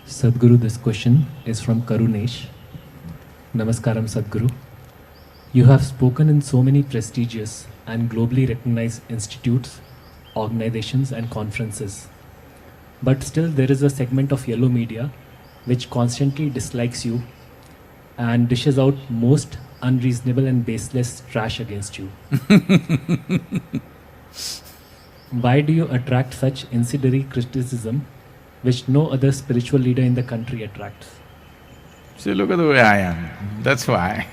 Sadhguru, this question is from Karunesh. Namaskaram, Sadhguru. You have spoken in so many prestigious and globally recognized institutes, organizations, and conferences. But still, there is a segment of yellow media which constantly dislikes you and dishes out most unreasonable and baseless trash against you. Why do you attract such incendiary criticism which no other spiritual leader in the country attracts? See, look at the way I am, that's why.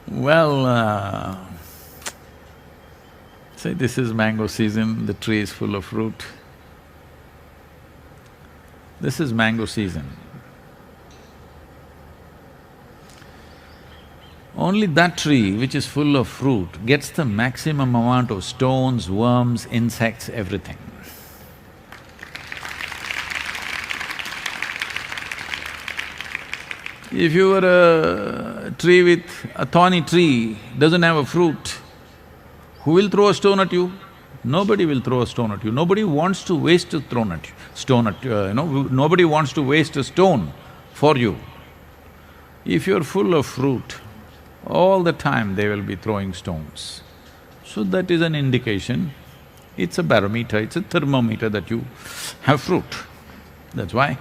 Well, say this is mango season, the tree is full of fruit. This is mango season. Only that tree which is full of fruit gets the maximum amount of stones, worms, insects, everything. If you were a tree with… a thorny tree, doesn't have a fruit, who will throw a stone at you? Nobody will throw a stone at you. Nobody wants to waste a nobody wants to waste a stone for you. If you're full of fruit, all the time they will be throwing stones. So that is an indication, it's a barometer, it's a thermometer that you have fruit. That's why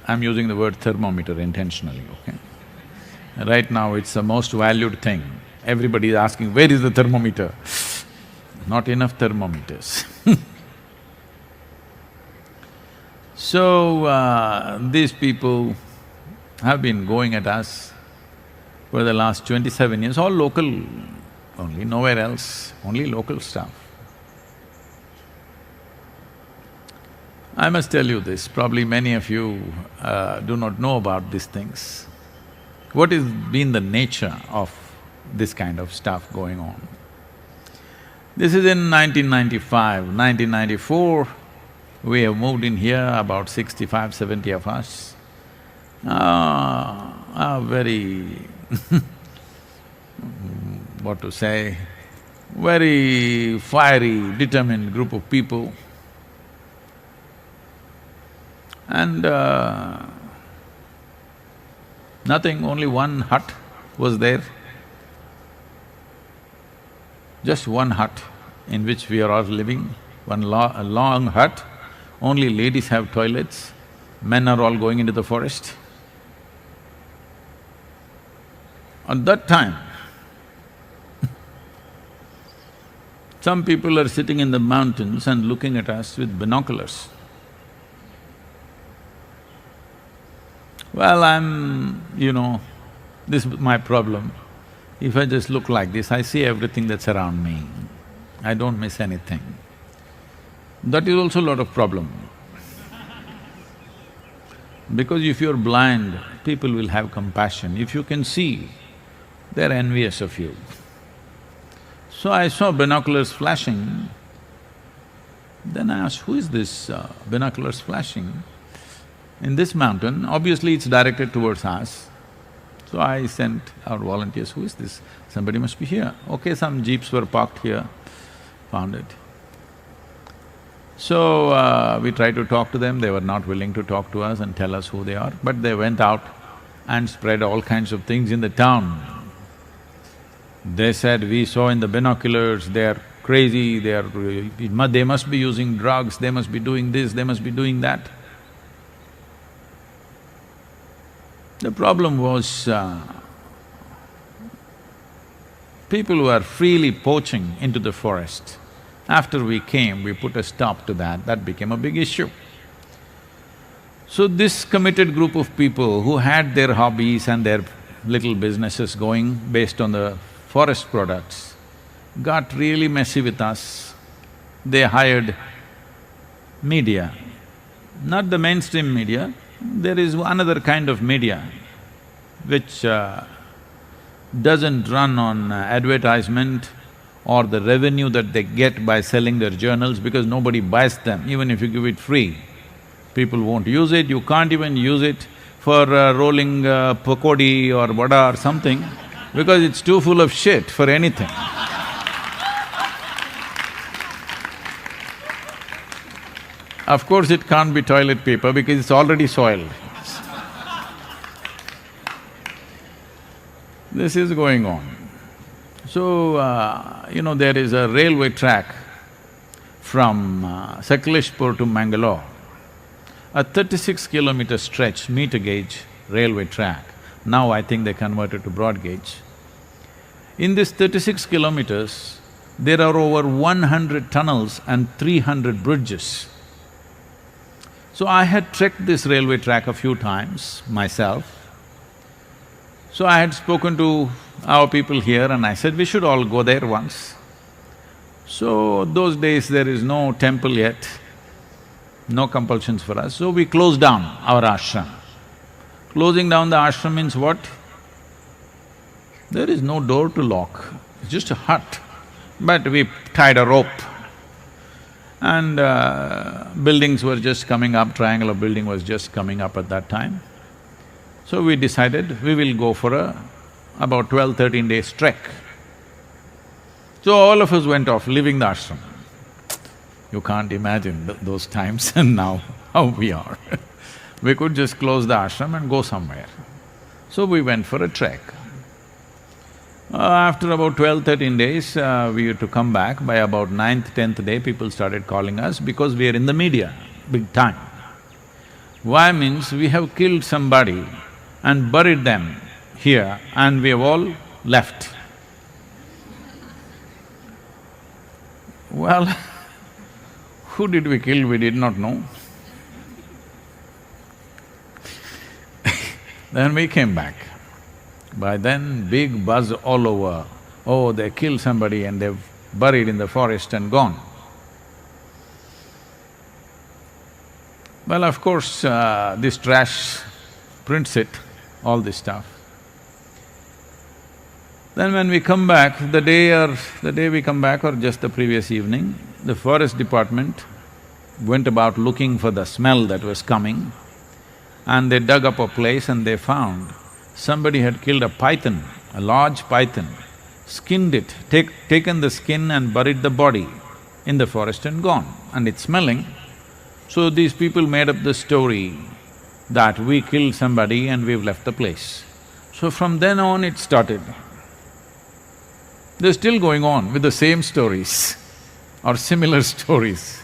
I'm using the word thermometer intentionally, okay? Right now it's the most valued thing. Everybody is asking, where is the thermometer? Not enough thermometers. So, these people have been going at us for the last 27 years, all local only, nowhere else, only local stuff. I must tell you this, probably many of you do not know about these things. What has been the nature of this kind of stuff going on? This is in 1995, 1994, we have moved in here, about 65, 70 of us. Very what to say, very fiery, determined group of people. And nothing, only one hut was there. Just one hut in which we are all living, a long hut. Only ladies have toilets, men are all going into the forest. At that time, some people are sitting in the mountains and looking at us with binoculars. Well, this is my problem. If I just look like this, I see everything that's around me. I don't miss anything. That is also a lot of problem. Because if you're blind, people will have compassion. If you can see, they're envious of you. So I saw binoculars flashing. Then I asked, who is this binoculars flashing? In this mountain, obviously it's directed towards us. So I sent our volunteers, who is this? Somebody must be here. Okay, some jeeps were parked here, found it. So we tried to talk to them, they were not willing to talk to us and tell us who they are, but they went out and spread all kinds of things in the town. They said, we saw in the binoculars, they are crazy, they must be using drugs, they must be doing this, they must be doing that. The problem was, people who are freely poaching into the forest. After we came, we put a stop to that became a big issue. So this committed group of people who had their hobbies and their little businesses going based on the forest products got really messy with us. They hired media, not the mainstream media. There is another kind of media which doesn't run on advertisement or the revenue that they get by selling their journals, because nobody buys them. Even if you give it free, people won't use it. You can't even use it for rolling pakodi or vada or something, because it's too full of shit for anything. Of course, it can't be toilet paper because it's already soiled. This is going on. So, there is a railway track from Sakaleshpur to Mangalore, a 36-kilometer stretch, meter gauge railway track. Now I think they converted to broad gauge. In this 36 kilometers, there are over 100 tunnels and 300 bridges. So I had trekked this railway track a few times myself. So I had spoken to our people here and I said, we should all go there once. So those days there is no temple yet, no compulsions for us, so we closed down our ashram. Closing down the ashram means what? There is no door to lock, it's just a hut. But we tied a rope and buildings were just coming up, triangular building was just coming up at that time. So we decided we will go for about 12-13 days trek. So all of us went off, leaving the ashram. You can't imagine those times and now how we are. We could just close the ashram and go somewhere. So we went for a trek. After about 12-13 days, we had to come back. By about 9th, 10th day, people started calling us because we are in the media, big time. Why means we have killed somebody and buried them here and we have all left. Well, who did we kill, we did not know. Then we came back. By then, big buzz all over, oh, they killed somebody and they've buried in the forest and gone. Well, of course, this trash prints it, all this stuff. Then when we come back, the day we come back or just the previous evening, the forest department went about looking for the smell that was coming and they dug up a place and they found somebody had killed a python, a large python, skinned it, taken the skin and buried the body in the forest and gone, and it's smelling. So these people made up the story that we killed somebody and we've left the place. So from then on it started. They're still going on with the same stories or similar stories.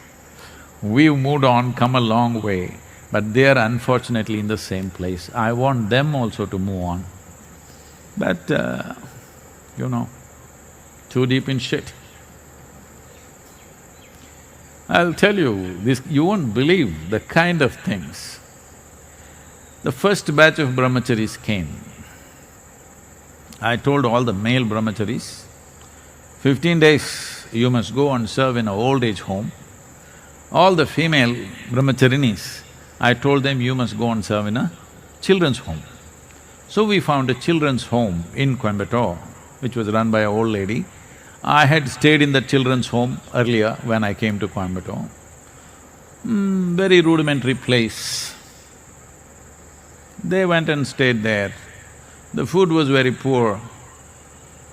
We've moved on, come a long way, but they are unfortunately in the same place. I want them also to move on. But, too deep in shit. I'll tell you, you won't believe the kind of things. The first batch of brahmacharis came. I told all the male brahmacharis, 15 days you must go and serve in an old age home. All the female brahmacharinis, I told them you must go and serve in a children's home. So we found a children's home in Coimbatore, which was run by an old lady. I had stayed in the children's home earlier when I came to Coimbatore. Very rudimentary place. They went and stayed there. The food was very poor.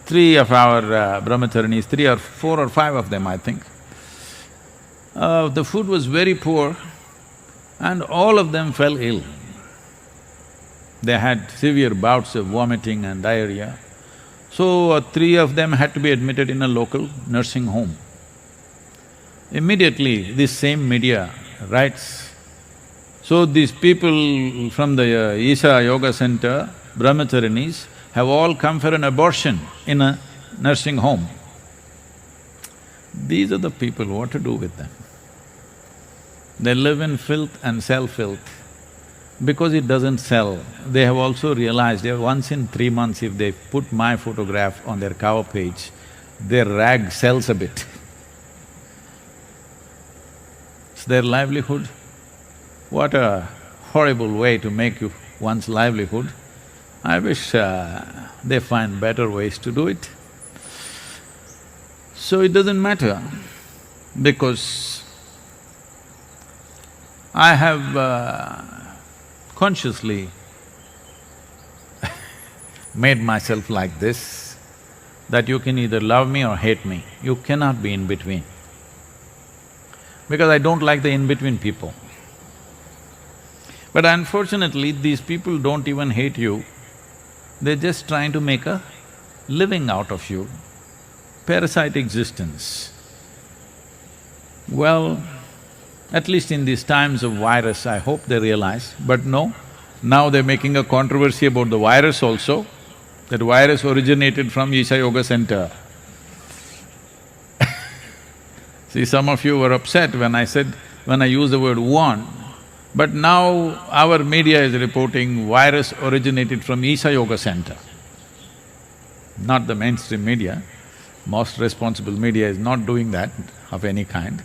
Three of our brahmacharinis, 3 or 4 or 5 of them, I think. The food was very poor and all of them fell ill. They had severe bouts of vomiting and diarrhea. So, 3 of them had to be admitted in a local nursing home. Immediately, this same media writes, so these people from the Isha Yoga Center, brahmacharinis, have all come for an abortion in a nursing home. These are the people, what to do with them? They live in filth and sell filth. Because it doesn't sell, they have also realized that once in 3 months if they put my photograph on their cover page, their rag sells a bit. It's their livelihood. What a horrible way to make one's livelihood. I wish they find better ways to do it. So it doesn't matter, because I have consciously made myself like this, that you can either love me or hate me, you cannot be in between. because I don't like the in-between people. But unfortunately, these people don't even hate you, they're just trying to make a living out of you, parasite existence. Well, at least in these times of virus, I hope they realize, but no, now they're making a controversy about the virus also, that virus originated from Isha Yoga Center. See, some of you were upset when I used the word one, but now our media is reporting virus originated from Isha Yoga Center. Not the mainstream media, most responsible media is not doing that of any kind.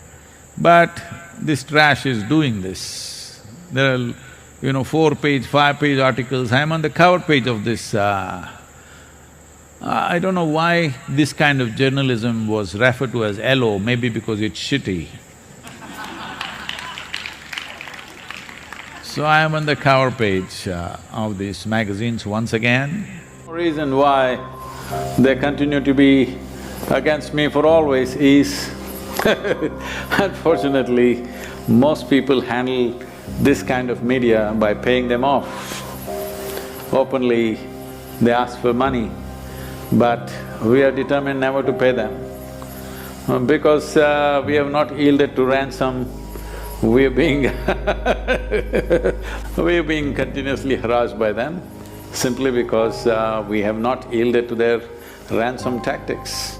But this trash is doing this. There are, 4-page, 5-page articles, I'm on the cover page of this. I don't know why this kind of journalism was referred to as LO, maybe because it's shitty. So I am on the cover page of these magazines once again. Reason why they continue to be against me for always is unfortunately, most people handle this kind of media by paying them off. Openly, they ask for money, but we are determined never to pay them. Because we have not yielded to ransom, we are being we are being continuously harassed by them simply because we have not yielded to their ransom tactics.